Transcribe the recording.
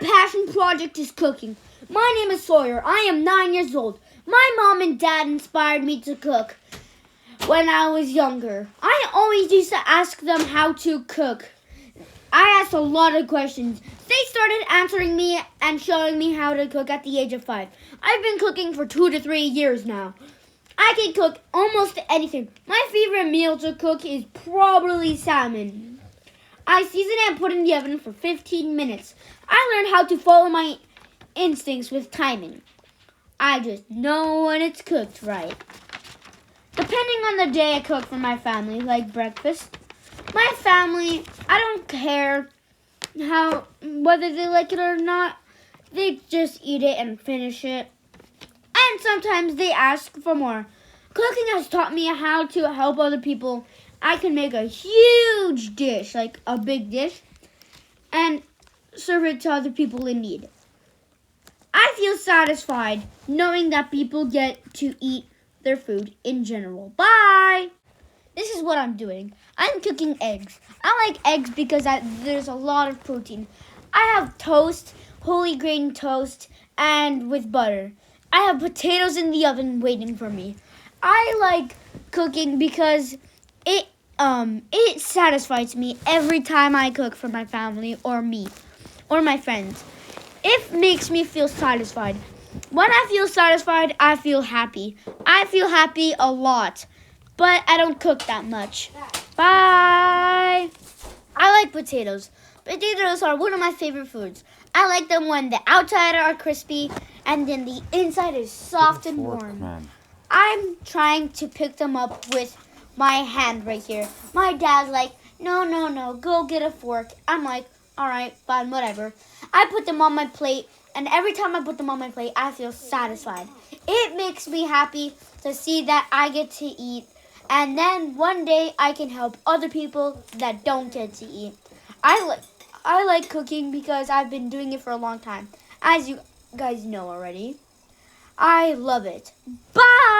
passion project is cooking. My name is Sawyer. I am 9 years old. My mom and dad inspired me to cook when I was younger. I always used to ask them how to cook. I asked a lot of questions. They started answering me and showing me how to cook at the age of 5. I've been cooking for 2 to 3 years now. I can cook almost anything. My favorite meal to cook is probably salmon. I season it and put it in the oven for 15 minutes. I learned how to follow my instincts with timing. I just know when it's cooked right. Depending on the day, I cook for my family, like breakfast. My family, I don't care whether they like it or not. They just eat it and finish it. And sometimes they ask for more. Cooking has taught me how to help other people. I can make a huge dish, like a big dish, and serve it to other people in need. I feel satisfied knowing that people get to eat their food in general. Bye! This is what I'm doing. I'm cooking eggs. I like eggs because there's a lot of protein. I have toast, whole grain toast, and with butter. I have potatoes in the oven waiting for me. I like cooking because it satisfies me every time I cook for my family or me or my friends. It makes me feel satisfied. When I feel satisfied, I feel happy. I feel happy a lot, but I don't cook that much. Bye. I like potatoes. Potatoes are one of my favorite foods. I like them when the outside are crispy and then the inside is soft and warm. I'm trying to pick them up with my hand right here. My dad's like, no, go get a fork. I'm like, all right, fine, whatever. I put them on my plate, and every time I put them on my plate, I feel satisfied. It makes me happy to see that I get to eat, and then one day I can help other people that don't get to eat. I like cooking because I've been doing it for a long time, as you guys know already. I love it. Bye!